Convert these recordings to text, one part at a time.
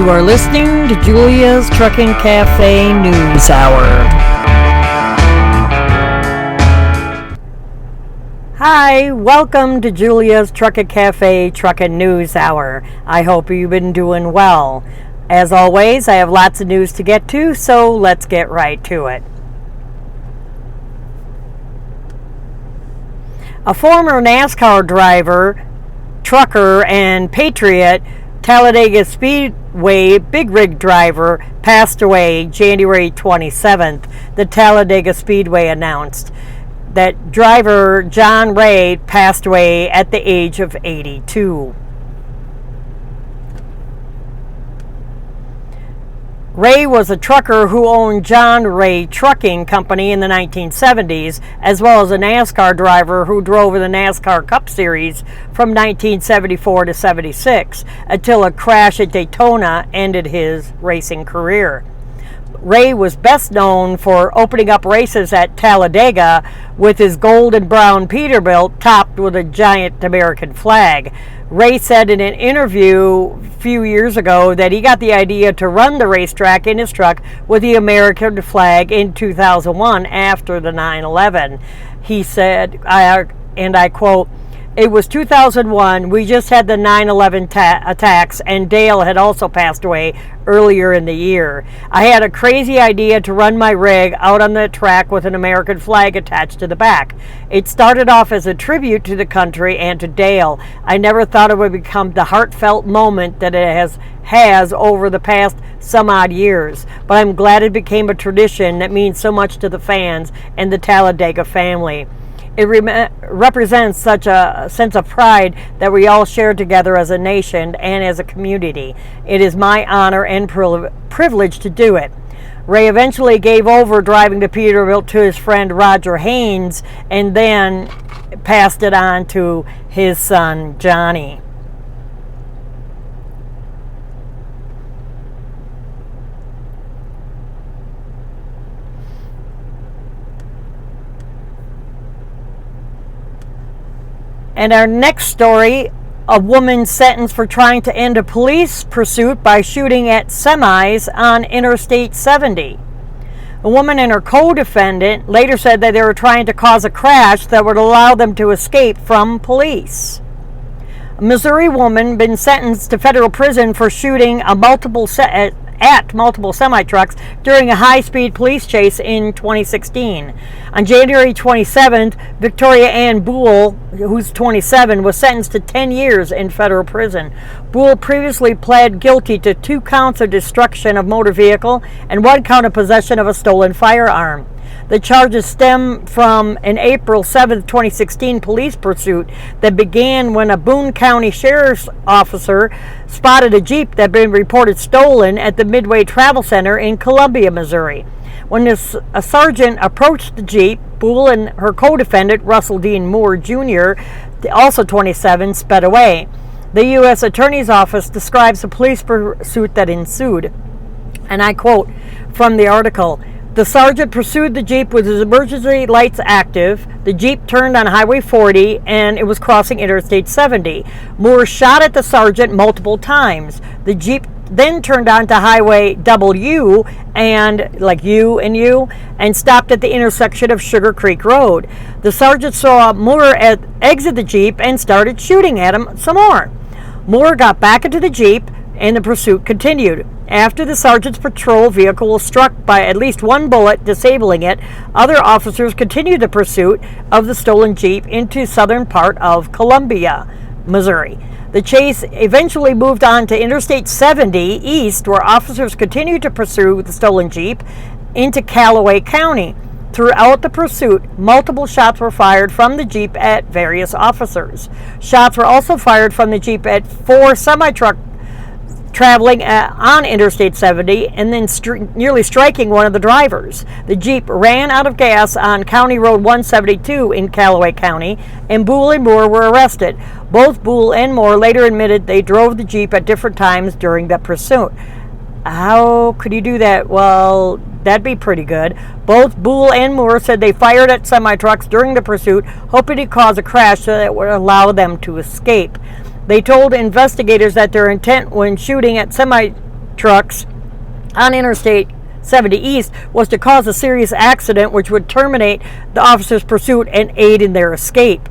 You are listening to Julia's Trucking Cafe News Hour. Hi, welcome to Julia's Trucking Cafe Trucking News Hour. I hope you've been doing well. As always, I have lots of news to get to, so let's get right to it. A former NASCAR driver, trucker, and Patriot Talladega Speedway big rig driver passed away January 27th. The Talladega Speedway announced that driver John Ray passed away at the age of 82. Ray was a trucker who owned John Ray Trucking Company in the 1970s, as well as a NASCAR driver who drove in the NASCAR Cup Series from 1974 to 76, until a crash at Daytona ended his racing career. Ray was best known for opening up races at Talladega with his gold and brown Peterbilt topped with a giant American flag. Ray said in an interview a few years ago that he got the idea to run the racetrack in his truck with the American flag in 2001 after the 9/11. He said, and I quote, "It was 2001, we just had the 9/11 attacks, and Dale had also passed away earlier in the year. I had a crazy idea to run my rig out on the track with an American flag attached to the back. It started off as a tribute to the country and to Dale. I never thought it would become the heartfelt moment that it has over the past some odd years, but I'm glad it became a tradition that means so much to the fans and the Talladega family. It represents such a sense of pride that we all share together as a nation and as a community. It is my honor and privilege to do it." Ray eventually gave over driving the Peterbilt to his friend Roger Haynes and then passed it on to his son Johnny. And our next story, a woman sentenced for trying to end a police pursuit by shooting at semis on Interstate 70. A woman and her co-defendant later said that they were trying to cause a crash that would allow them to escape from police. A Missouri woman been sentenced to federal prison for shooting at multiple semi-trucks during a high-speed police chase in 2016. On January 27th, Victoria Ann Boole, who's 27, was sentenced to 10 years in federal prison. Boole previously pled guilty to 2 counts of destruction of motor vehicle and 1 count of possession of a stolen firearm. The charges stem from an April 7, 2016 police pursuit that began when a Boone County Sheriff's officer spotted a Jeep that had been reported stolen at the Midway Travel Center in Columbia, Missouri. When a sergeant approached the Jeep, Boole and her co-defendant, Russell Dean Moore Jr., also 27, sped away. The U.S. Attorney's Office describes the police pursuit that ensued, and I quote from the article, "The sergeant pursued the Jeep with his emergency lights active. The Jeep turned on Highway 40 and it was crossing Interstate 70. Moore shot at the sergeant multiple times. The Jeep then turned onto Highway W and stopped at the intersection of Sugar Creek Road. The sergeant saw Moore exit the Jeep and started shooting at him some more. Moore got back into the Jeep and the pursuit continued. After the sergeant's patrol vehicle was struck by at least 1 bullet, disabling it, other officers continued the pursuit of the stolen Jeep into southern part of Columbia, Missouri. The chase eventually moved on to Interstate 70 east, where officers continued to pursue the stolen Jeep into Callaway County. Throughout the pursuit, multiple shots were fired from the Jeep at various officers. Shots were also fired from the Jeep at 4 semi-truck traveling on Interstate 70 and then nearly striking one of the drivers. The Jeep ran out of gas on County Road 172 in Callaway County, and Boole and Moore were arrested. Both Boole and Moore later admitted they drove the Jeep at different times during the pursuit. How could you do that? Well, that'd be pretty good. Both Boole and Moore said they fired at semi-trucks during the pursuit, hoping to cause a crash so that it would allow them to escape. They told investigators that their intent when shooting at semi trucks on Interstate 70 East was to cause a serious accident which would terminate the officers' pursuit and aid in their escape.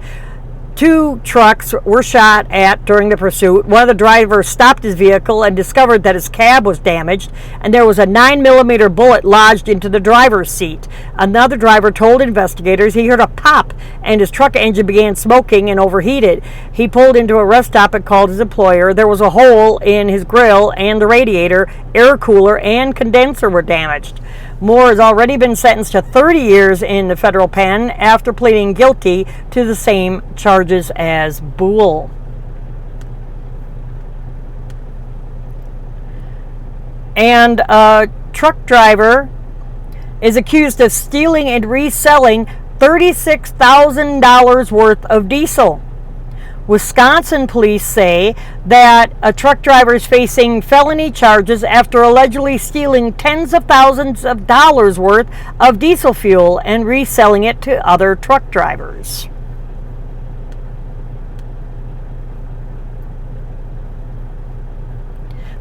2 trucks were shot at during the pursuit. One of the drivers stopped his vehicle and discovered that his cab was damaged, and there was a 9mm bullet lodged into the driver's seat. Another driver told investigators he heard a pop and his truck engine began smoking and overheated. He pulled into a rest stop and called his employer. There was a hole in his grill and the radiator, air cooler, and condenser were damaged. Moore has already been sentenced to 30 years in the federal pen after pleading guilty to the same charges as Boole. And a truck driver is accused of stealing and reselling $36,000 worth of diesel. Wisconsin police say that a truck driver is facing felony charges after allegedly stealing tens of thousands of dollars worth of diesel fuel and reselling it to other truck drivers.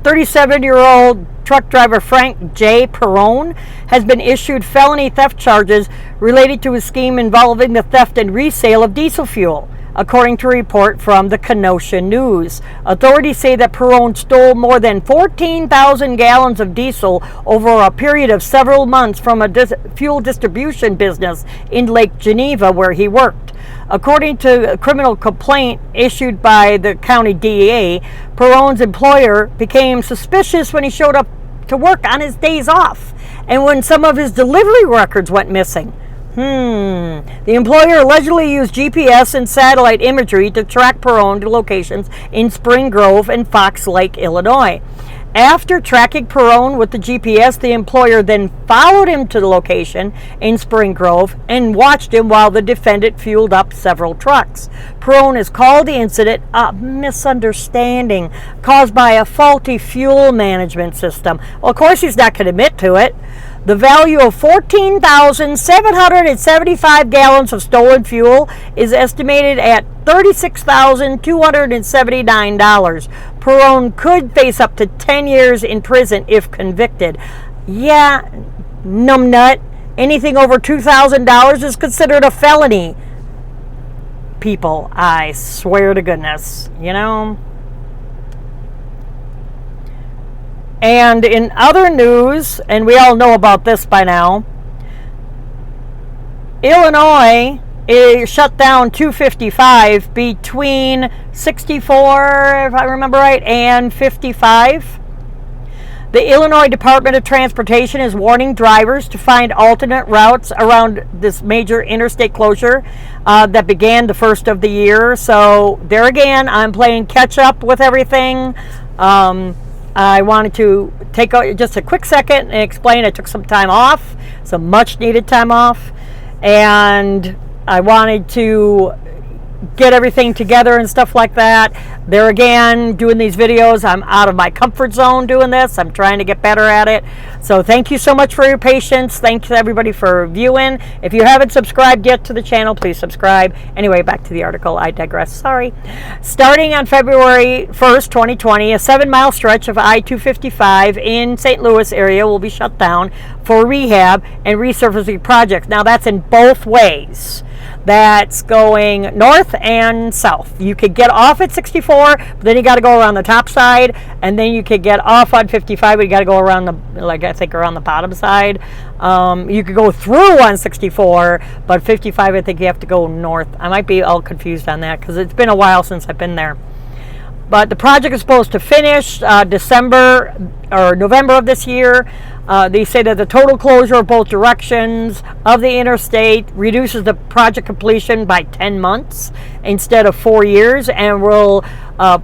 37-year-old truck driver Frank J. Perrone has been issued felony theft charges related to a scheme involving the theft and resale of diesel fuel, according to a report from the Kenosha News. Authorities say that Perrone stole more than 14,000 gallons of diesel over a period of several months from a fuel distribution business in Lake Geneva where he worked. According to a criminal complaint issued by the county DA, Perrone's employer became suspicious when he showed up to work on his days off and when some of his delivery records went missing. The employer allegedly used GPS and satellite imagery to track Perrone to locations in Spring Grove and Fox Lake, Illinois. After tracking Perrone with the GPS, the employer then followed him to the location in Spring Grove and watched him while the defendant fueled up several trucks. Perrone has called the incident a misunderstanding caused by a faulty fuel management system. Well, of course, he's not going to admit to it. The value of 14,775 gallons of stolen fuel is estimated at $36,279. Perrone could face up to 10 years in prison if convicted. Yeah, numbnut. Anything over $2,000 is considered a felony. People, I swear to goodness, you know. And in other news, and we all know about this by now, Illinois shut down 255 between 64, if I remember right, and 55. The Illinois Department of Transportation is warning drivers to find alternate routes around this major interstate closure that began the first of the year. So there again, I'm playing catch up with everything. I wanted to take just a quick second and explain I took some time off, some much needed time off, and I wanted to get everything together and stuff like that. There again, doing these videos, I'm out of my comfort zone doing this. I'm trying to get better at it. So thank you so much for your patience. Thanks to everybody for viewing. If you haven't subscribed yet to the channel, please subscribe. Anyway, back to the article. I digress. Sorry. Starting on February 1st, 2020, a 7-mile stretch of I-255 in St. Louis area will be shut down for rehab and resurfacing projects. Now that's in both ways. That's going north and south. You could get off at 64, but then you got to go around the top side, and then you could get off on 55, but you got to go around the, like I think around the bottom side. You could go through on 64, but 55, I think you have to go north. I might be all confused on that because it's been a while since I've been there. But the project is supposed to finish December or November of this year. They say that the total closure of both directions of the interstate reduces the project completion by 10 months instead of 4 years and will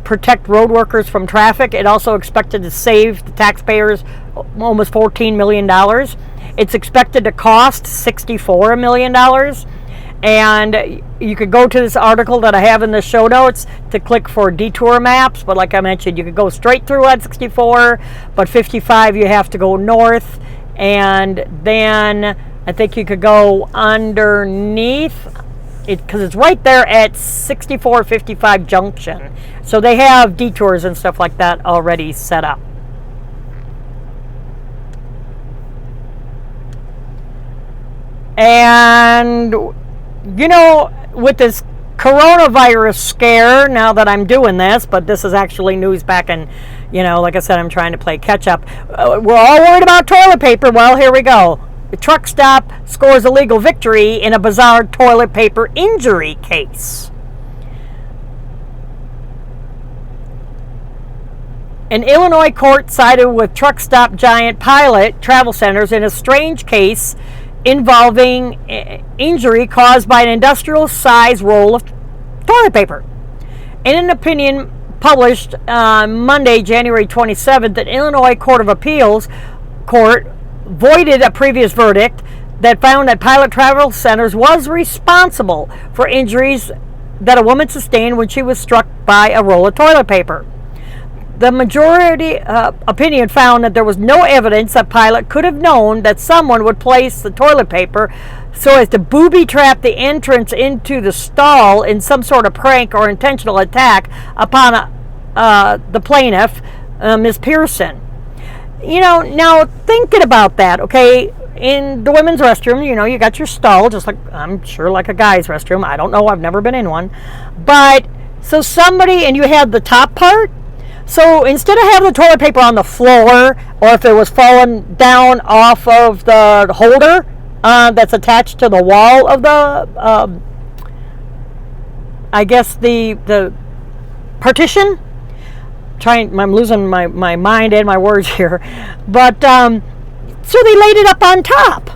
protect road workers from traffic. It also expected to save the taxpayers almost $14 million. It's expected to cost $64 million. And you could go to this article that I have in the show notes to click for detour maps. But like I mentioned, you could go straight through on 64, but 55 you have to go north. And then I think you could go underneath it because it's right there at 64-55 junction. So they have detours and stuff like that already set up. And, with this coronavirus scare, now that I'm doing this, but this is actually news back in, like I said, I'm trying to play catch up. We're all worried about toilet paper. Well, here we go. The truck stop scores a legal victory in a bizarre toilet paper injury case. An Illinois court sided with truck stop giant Pilot Travel Centers in a strange case involving injury caused by an industrial-sized roll of toilet paper. In an opinion published Monday, January 27th, the Illinois Court of Appeals court voided a previous verdict that found that Pilot Travel Centers was responsible for injuries that a woman sustained when she was struck by a roll of toilet paper. The majority opinion found that there was no evidence that Pilot could have known that someone would place the toilet paper so as to booby-trap the entrance into the stall in some sort of prank or intentional attack upon the plaintiff, Ms. Pearson. Now thinking about that, okay, in the women's restroom, you got your stall, just like, I'm sure, like a guy's restroom. I don't know, I've never been in one. But, so somebody, and you had the top part. So instead of having the toilet paper on the floor, or if it was falling down off of the holder that's attached to the wall of the, I guess the partition. I'm losing my mind and my words here, but so they laid it up on top.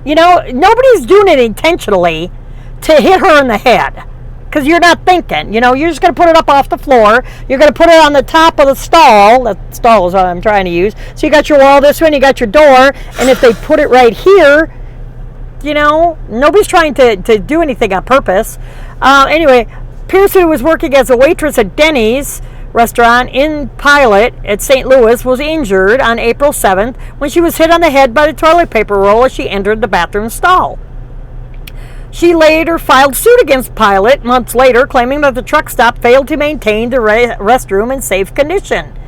Nobody's doing it intentionally to hit her in the head. Because you're not thinking, you're just going to put it up off the floor. You're going to put it on the top of the stall. That stall is what I'm trying to use. So you got your wall this way and you got your door. And if they put it right here, nobody's trying to do anything on purpose. Anyway, Pearson, who was working as a waitress at Denny's restaurant in Pilot at St. Louis, was injured on April 7th when she was hit on the head by the toilet paper roll as she entered the bathroom stall. She later filed suit against Pilot months later, claiming that the truck stop failed to maintain the restroom in safe condition.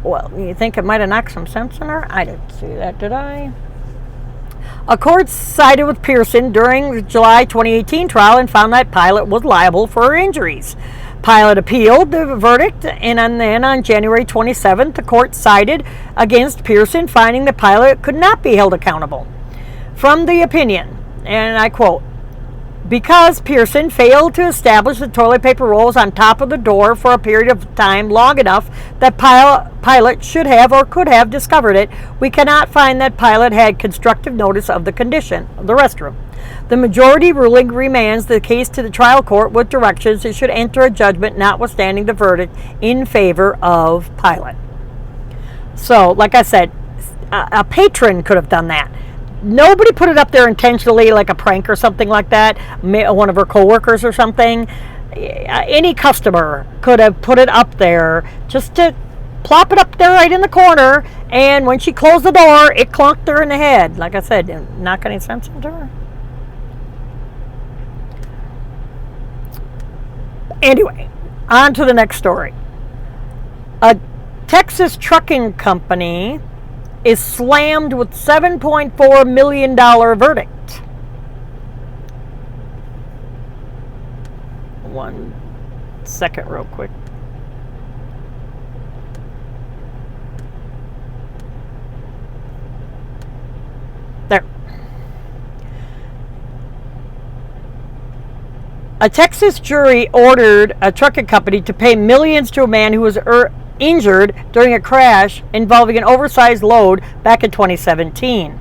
Well, you think it might have knocked some sense in her? I didn't see that, did I? A court sided with Pearson during the July 2018 trial and found that Pilot was liable for her injuries. Pilot appealed the verdict, and then on January 27th, the court sided against Pearson, finding the Pilot could not be held accountable. From the opinion, and I quote, because Pearson failed to establish the toilet paper rolls on top of the door for a period of time long enough that Pilot should have or could have discovered it, we cannot find that Pilot had constructive notice of the condition of the restroom. The majority ruling remands the case to the trial court with directions it should enter a judgment notwithstanding the verdict in favor of Pilot. So, like I said, a patron could have done that. Nobody put it up there intentionally, like a prank or something like that. One of her coworkers or something. Any customer could have put it up there just to plop it up there right in the corner. And when she closed the door, it clunked her in the head. Like I said, didn't knock any sense into her. Anyway, on to the next story. A Texas trucking company is slammed with $7.4 million verdict. 1 second real quick. There. A Texas jury ordered a trucking company to pay millions to a man who was injured during a crash involving an oversized load back in 2017.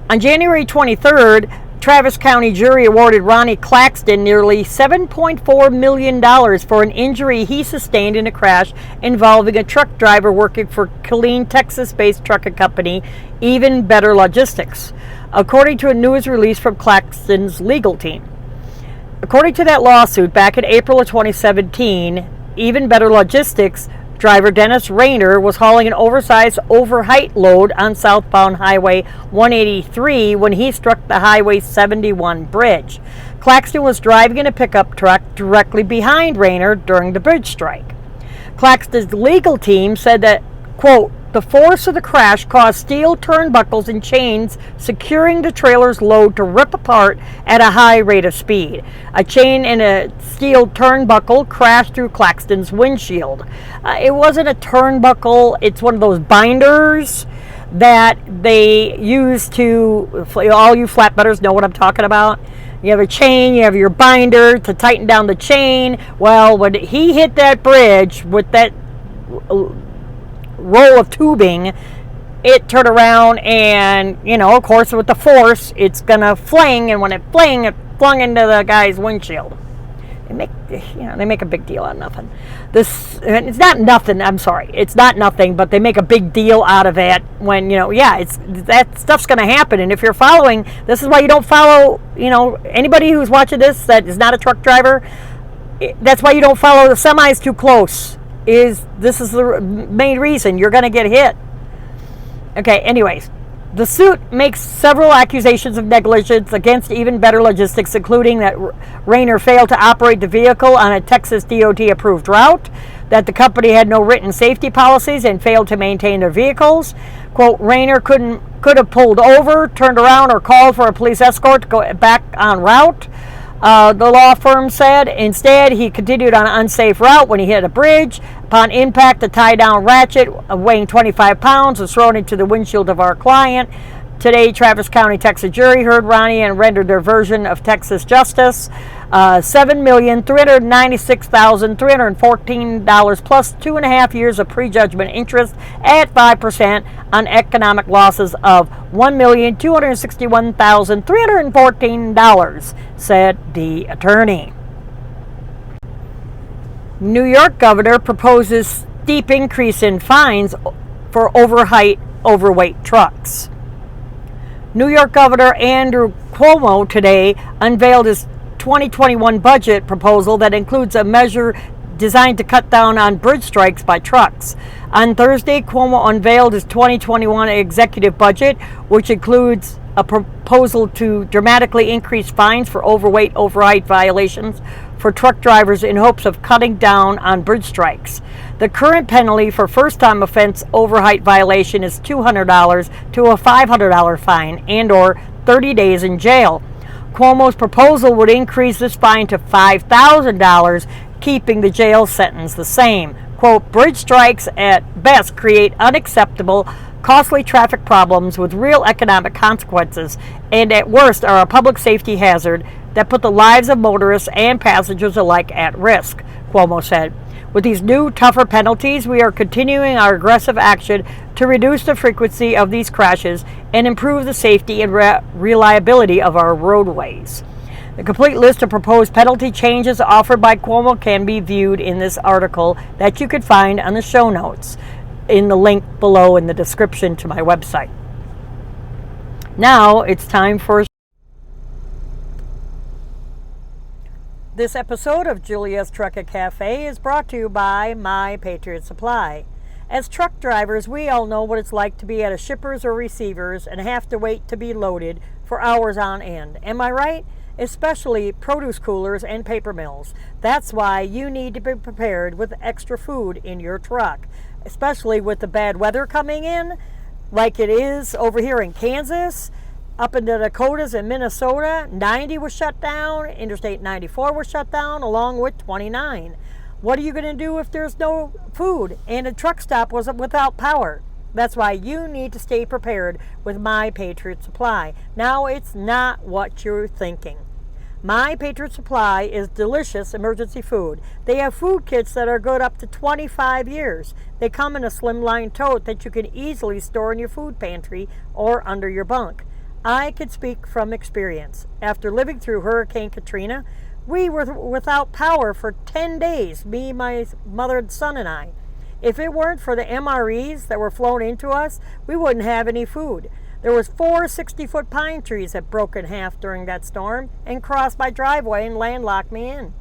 On January 23rd, Travis County jury awarded Ronnie Claxton nearly $7.4 million for an injury he sustained in a crash involving a truck driver working for Killeen, Texas-based trucking company Even Better Logistics, according to a news release from Claxton's legal team. According to that lawsuit, back in April of 2017, Even Better Logistics driver Dennis Rayner was hauling an oversized overheight load on southbound Highway 183 when he struck the Highway 71 bridge. Claxton was driving in a pickup truck directly behind Rayner during the bridge strike. Claxton's legal team said that, quote, The force of the crash caused steel turnbuckles and chains securing the trailer's load to rip apart at a high rate of speed. A chain and a steel turnbuckle crashed through Claxton's windshield. It wasn't a turnbuckle, it's one of those binders that they use to, all you flatbedders know what I'm talking about. You have a chain, you have your binder to tighten down the chain. Well, when he hit that bridge with that roll of tubing, it turned around and, of course, with the force, it's going to fling, and when it flung into the guy's windshield. They make a big deal out of nothing. It's not nothing, I'm sorry. It's not nothing, but they make a big deal out of it when, that stuff's going to happen. And if you're following, this is why you don't follow, anybody who's watching this that is not a truck driver, that's why you don't follow the semis too close. This is the main reason you're going to get hit. Okay, anyways. The suit makes several accusations of negligence against Even Better Logistics, including that Rayner failed to operate the vehicle on a Texas DOT-approved route, that the company had no written safety policies and failed to maintain their vehicles. Quote, Rayner could have pulled over, turned around, or called for a police escort to go back on route. The law firm said. Instead, he continued on an unsafe route when he hit a bridge. Upon impact, a tie-down ratchet weighing 25 pounds was thrown into the windshield of our client. Today, Travis County, Texas jury heard Ronnie and rendered their version of Texas justice. $7,396,314 plus 2.5 years of prejudgment interest at 5% on economic losses of $1,261,314, said the attorney. New York governor proposes steep increase in fines for overweight trucks. New York Governor Andrew Cuomo today unveiled his 2021 budget proposal that includes a measure designed to cut down on bridge strikes by trucks. On Thursday, Cuomo unveiled his 2021 executive budget, which includes a proposal to dramatically increase fines for overheight violations for truck drivers in hopes of cutting down on bridge strikes. The current penalty for first-time offense overheight violation is $200 to a $500 fine and or 30 days in jail. Cuomo's proposal would increase this fine to $5,000, keeping the jail sentence the same. Quote, bridge strikes at best create unacceptable, costly traffic problems with real economic consequences, and at worst are a public safety hazard that put the lives of motorists and passengers alike at risk, Cuomo said. With these new, tougher penalties, we are continuing our aggressive action to reduce the frequency of these crashes and improve the safety and reliability of our roadways. The complete list of proposed penalty changes offered by Cuomo can be viewed in this article that you can find on the show notes in the link below in the description to my website. Now it's time for this episode of Julia's Trucking Cafe is brought to you by My Patriot Supply. As truck drivers, we all know what it's like to be at a shipper's or receiver's and have to wait to be loaded for hours on end. Am I right? Especially produce coolers and paper mills. That's why you need to be prepared with extra food in your truck, especially with the bad weather coming in, like it is over here in Kansas. Up in the Dakotas and Minnesota, 90 was shut down, Interstate 94 was shut down, along with 29. What are you going to do if there's no food and a truck stop was without power? That's why you need to stay prepared with My Patriot Supply. Now it's not what you're thinking. My Patriot Supply is delicious emergency food. They have food kits that are good up to 25 years. They come in a slimline tote that you can easily store in your food pantry or under your bunk. I could speak from experience. After living through Hurricane Katrina, we were without power for 10 days, me, my mother, son, and I. If it weren't for the MREs that were flown into us, we wouldn't have any food. There was 4 60-foot pine trees that broke in half during that storm and crossed my driveway and landlocked me in.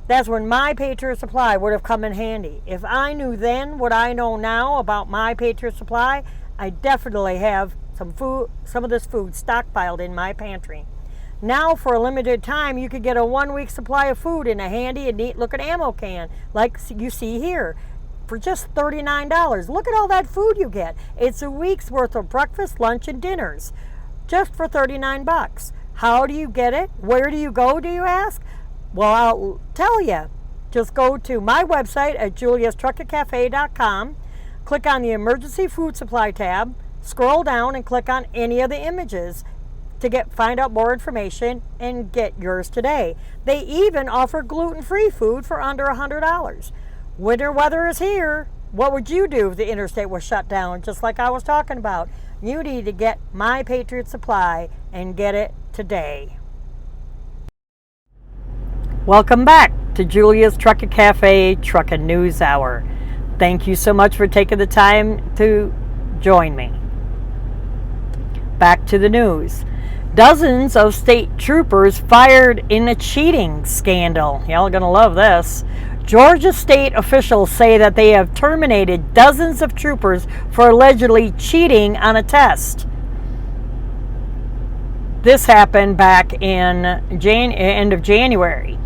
That's when My Patriot Supply would have come in handy. If I knew then what I know now about My Patriot Supply, I definitely have some of this food stockpiled in my pantry. Now, for a limited time, you could get a 1-week supply of food in a handy and neat looking ammo can, like you see here. for just $39. Look at all that food you get. It's a week's worth of breakfast, lunch, and dinners just for 39 bucks. How do you get it? Where do you go, do you ask? Well, I'll tell you. Just go to my website at juliastruckercafe.com, click on the emergency food supply tab, scroll down and click on any of the images to find out more information and get yours today. They even offer gluten-free food for under $100. Winter weather is here. What would you do if the interstate was shut down, just like I was talking about? You need to get My Patriot Supply and get it today. Welcome back to Julia's Trucking Cafe Trucking News Hour. Thank you so much for taking the time to join me. Back to the news. Dozens of state troopers fired in a cheating scandal. Y'all are going to love this. Georgia state officials say that they have terminated dozens of troopers for allegedly cheating on a test. This happened back in end of January.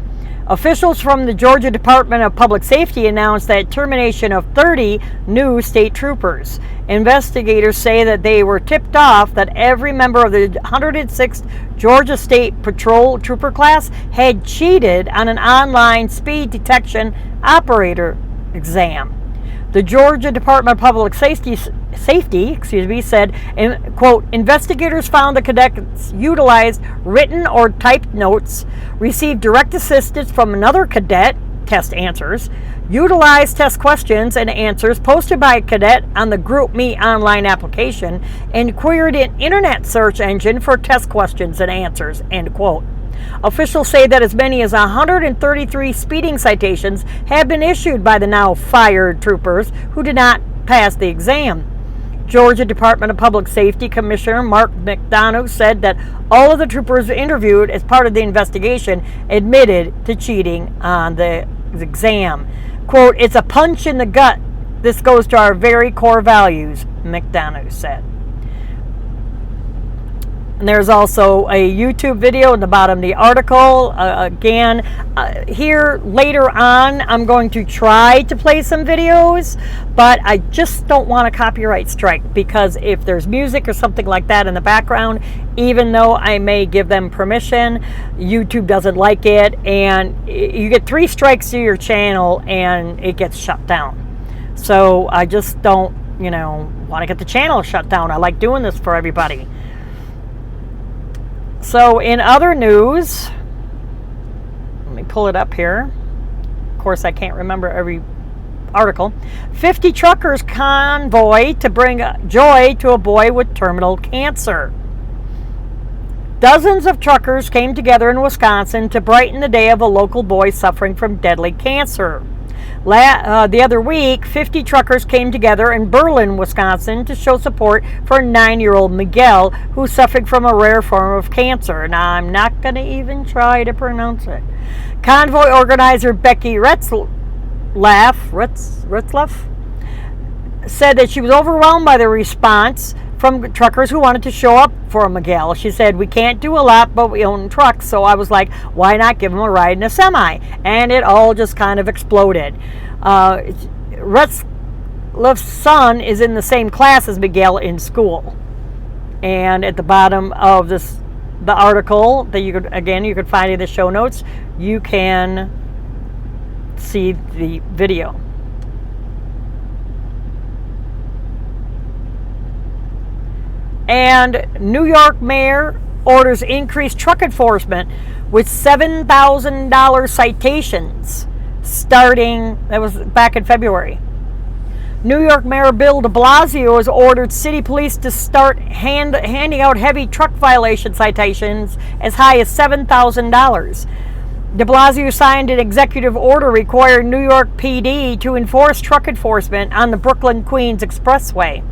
Officials from the Georgia Department of Public Safety announced that termination of 30 new state troopers. Investigators say that they were tipped off that every member of the 106th Georgia State Patrol Trooper class had cheated on an online speed detection operator exam. The Georgia Department of Public Safety said, quote, investigators found the cadets utilized written or typed notes, received direct assistance from another cadet, test answers, utilized test questions and answers posted by a cadet on the GroupMe online application, and queried an internet search engine for test questions and answers, end quote. Officials say that as many as 133 speeding citations have been issued by the now fired troopers who did not pass the exam. Georgia Department of Public Safety Commissioner Mark McDonough said that all of the troopers interviewed as part of the investigation admitted to cheating on the exam. Quote, it's a punch in the gut. This goes to our very core values, McDonough said. And there's also a YouTube video in the bottom of the article. Here later on, I'm going to try to play some videos, but I just don't want a copyright strike, because if there's music or something like that in the background, even though I may give them permission, YouTube doesn't like it, and you get 3 strikes to your channel and it gets shut down. So I just don't, want to get the channel shut down. I like doing this for everybody. So in other news, let me pull it up here. Of course, I can't remember every article. 50 truckers convoy to bring joy to a boy with terminal cancer. Dozens of truckers came together in Wisconsin to brighten the day of a local boy suffering from deadly cancer. The other week, 50 truckers came together in Berlin, Wisconsin to show support for 9-year-old Miguel, who's suffering from a rare form of cancer. Now, I'm not going to even try to pronounce it. Convoy organizer Becky Retzlaff said that she was overwhelmed by the response from truckers who wanted to show up for Miguel. She said, we can't do a lot, but we own trucks. So I was like, why not give him a ride in a semi? And it all just kind of exploded. Retzlaff's son is in the same class as Miguel in school. And at the bottom of the article that you could find in the show notes, you can see the video. And New York mayor orders increased truck enforcement with $7,000 citations starting, that was back in February. New York Mayor Bill de Blasio has ordered city police to start handing out heavy truck violation citations as high as $7,000. De Blasio signed an executive order requiring New York PD to enforce truck enforcement on the Brooklyn-Queens Expressway.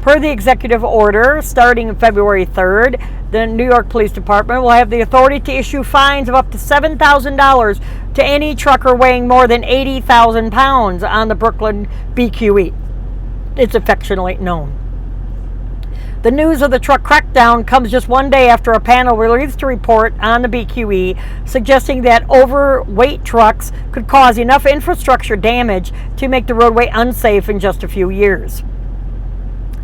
Per the executive order, starting February 3rd, the New York Police Department will have the authority to issue fines of up to $7,000 to any trucker weighing more than 80,000 pounds on the Brooklyn BQE. It's affectionately known. The news of the truck crackdown comes just one day after a panel released a report on the BQE suggesting that overweight trucks could cause enough infrastructure damage to make the roadway unsafe in just a few years.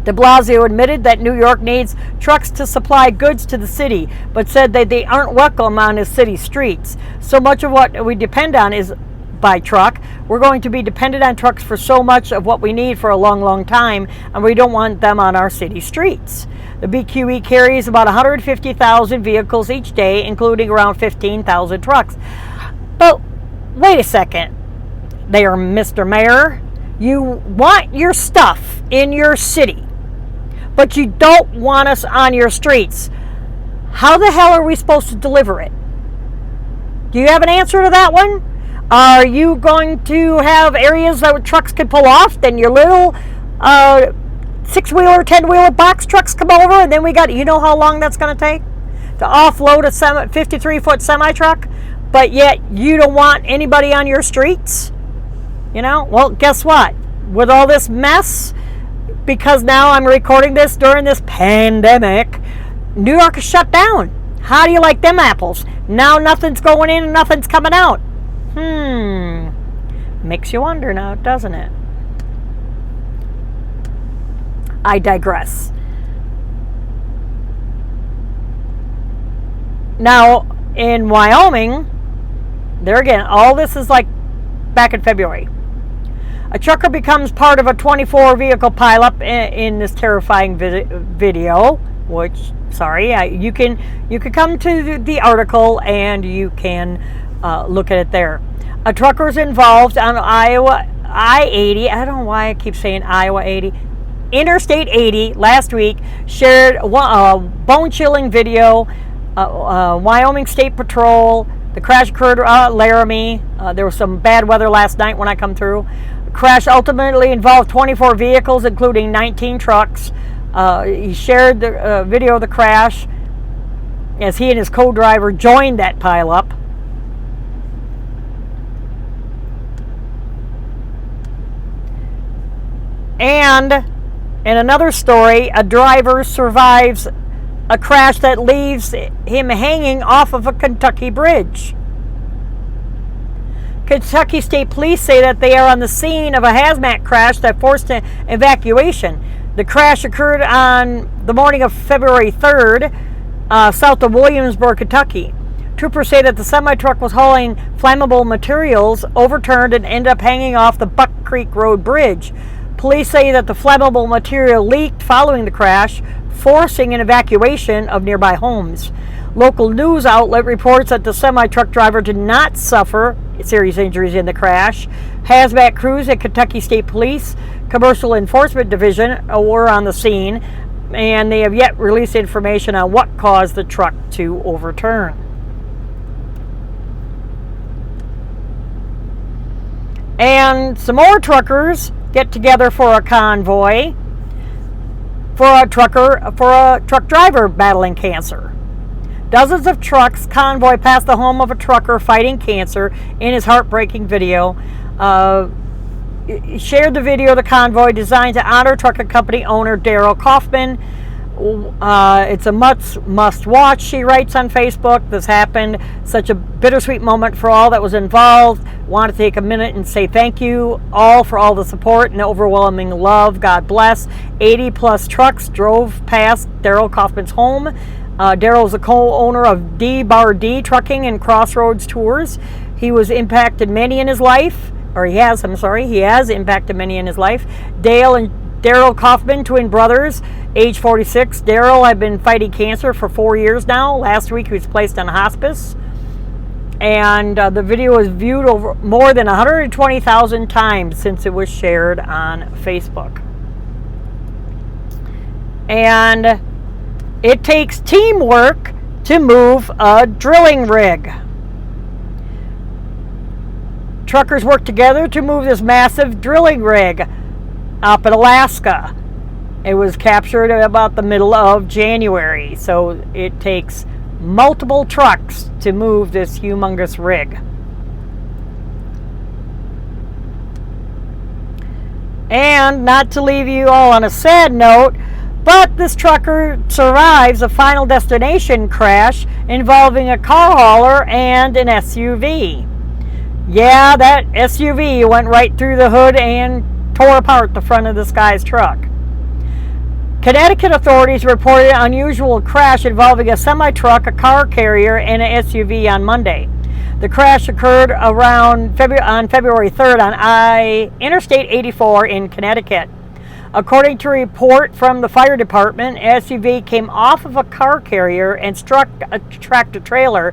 De Blasio admitted that New York needs trucks to supply goods to the city, but said that they aren't welcome on his city streets. So much of what we depend on is by truck. We're going to be dependent on trucks for so much of what we need for a long, long time, and we don't want them on our city streets. The BQE carries about 150,000 vehicles each day, including around 15,000 trucks. But wait a second. They are Mr. Mayor. You want your stuff in your city, but you don't want us on your streets. How the hell are we supposed to deliver it? Do you have an answer to that one? Are you going to have areas that trucks can pull off? Then your little 6-wheeler, 10-wheeler box trucks come over, and then we got, you know how long that's going to take to offload a 53-foot semi-truck? But yet you don't want anybody on your streets? You know? Well, guess what? With all this mess, because now I'm recording this during this pandemic, New York is shut down. How do you like them apples? Now nothing's going in and nothing's coming out. Makes you wonder now, doesn't it? I digress. Now, in Wyoming, there again, all this is like back in February. A trucker becomes part of a 24-vehicle pileup in this terrifying video, which, sorry, you can come to the article and you can look at it there. A trucker's involved on Iowa I-80. I don't know why I keep saying Iowa 80. Interstate 80 last week shared a bone-chilling video. Wyoming State Patrol. The crash occurred at Laramie. There was some bad weather last night when I come through. The crash ultimately involved 24 vehicles, including 19 trucks. He shared the video of the crash as he and his co-driver joined that pileup. And in another story, a driver survives a crash that leaves him hanging off of a Kentucky bridge. Kentucky State Police say that they are on the scene of a hazmat crash that forced an evacuation. The crash occurred on the morning of February 3rd, south of Williamsburg, Kentucky. Troopers say that the semi-truck was hauling flammable materials, overturned, and ended up hanging off the Buck Creek Road Bridge. Police say that the flammable material leaked following the crash, forcing an evacuation of nearby homes. Local news outlet reports that the semi-truck driver did not suffer serious injuries in the crash. Hazmat crews at Kentucky State Police Commercial Enforcement Division were on the scene, and they have yet released information on what caused the truck to overturn. And some more truckers get together for a convoy for a truck driver battling cancer. Dozens of trucks convoy past the home of a trucker fighting cancer in his heartbreaking video. Shared the video of the convoy designed to honor trucking company owner Daryl Kaufman. It's a must watch, she writes on Facebook. This happened, such a bittersweet moment for all that was involved. Want to take a minute and say thank you all for all the support and overwhelming love. God bless. 80 plus trucks drove past Daryl Kaufman's home. Daryl is a co-owner of D-Bar-D Trucking and Crossroads Tours. He has impacted many in his life. He has impacted many in his life. Dale and Daryl Kaufman, twin brothers, age 46. Daryl had been fighting cancer for 4 years now. Last week he was placed on hospice. And the video was viewed over more than 120,000 times since it was shared on Facebook. And it takes teamwork to move a drilling rig. Truckers work together to move this massive drilling rig up in Alaska. It was captured at about the middle of January, so it takes multiple trucks to move this humongous rig. And not to leave you all on a sad note, But this trucker survives a final destination crash involving a car hauler and an SUV. Yeah, that SUV went right through the hood and tore apart the front of this guy's truck. Connecticut authorities reported an unusual crash involving a semi-truck, a car carrier, and an SUV on Monday. The crash occurred on February 3rd on Interstate 84 in Connecticut. According to a report from the fire department, an SUV came off of a car carrier and struck a tractor trailer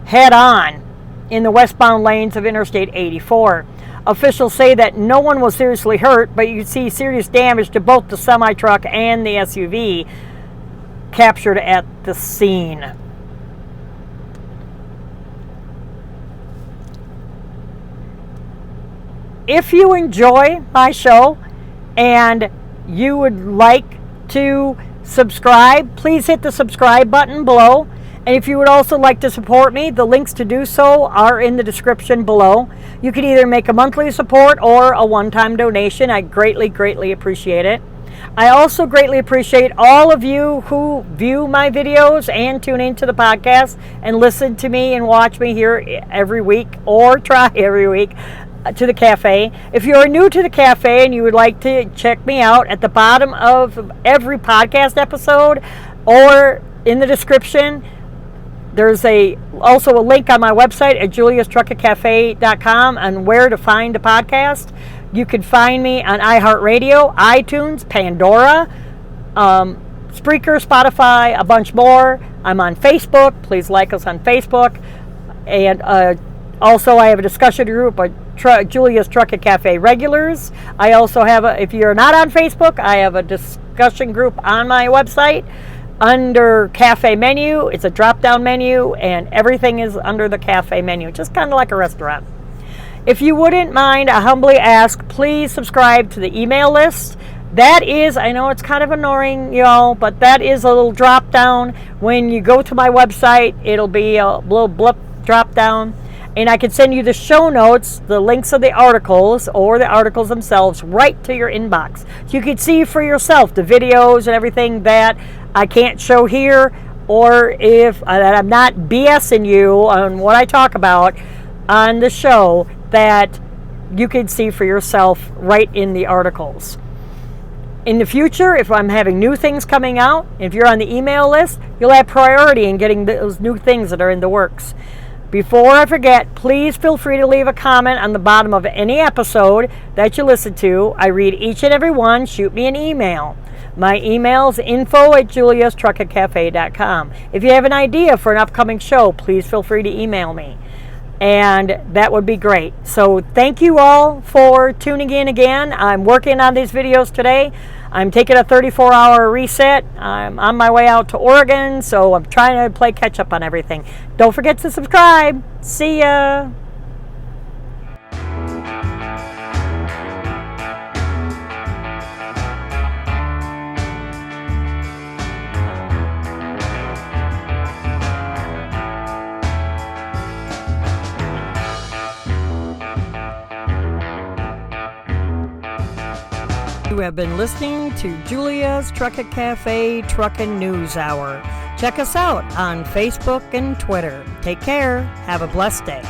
head-on in the westbound lanes of Interstate 84. Officials say that no one was seriously hurt, but you see serious damage to both the semi-truck and the SUV captured at the scene. If you enjoy my show and you would like to subscribe, please hit the subscribe button below. And if you would also like to support me, the links to do so are in the description below. You can either make a monthly support or a one-time donation. I greatly, greatly appreciate it. I also greatly appreciate all of you who view my videos and tune into the podcast and listen to me and watch me here every week or try every week to the cafe. If you're new to the cafe and you would like to check me out, at the bottom of every podcast episode or in the description, there's also a link on my website at juliastruckercafe.com on where to find the podcast. You can find me on iHeartRadio, iTunes, Pandora, Spreaker, Spotify, a bunch more. I'm on Facebook. Please like us on Facebook. And also I have a discussion group, Julia's Trucker Cafe regulars. I also have, if you're not on Facebook, I have a discussion group on my website. Under cafe menu, it's a drop-down menu, and everything is under the cafe menu, just kind of like a restaurant. If you wouldn't mind, I humbly ask, please subscribe to the email list. That is, I know it's kind of annoying, y'all, but that is a little drop-down. When you go to my website, it'll be a little blip drop-down, and I can send you the show notes, the links of the articles, or the articles themselves, right to your inbox. So you can see for yourself the videos and everything that I can't show here, or if I'm not BSing you on what I talk about on the show, that you can see for yourself right in the articles. In the future, if I'm having new things coming out, if you're on the email list, you'll have priority in getting those new things that are in the works. Before I forget, please feel free to leave a comment on the bottom of any episode that you listen to. I read each and every one. Shoot me an email. My email is info@juliastruckercafe.com. If you have an idea for an upcoming show, please feel free to email me. And that would be great. So thank you all for tuning in again. I'm working on these videos today. I'm taking a 34-hour reset. I'm on my way out to Oregon, so I'm trying to play catch up on everything. Don't forget to subscribe. See ya. You have been listening to Julia's Trucker Cafe Truckin' News Hour. Check us out on Facebook and Twitter. Take care. Have a blessed day.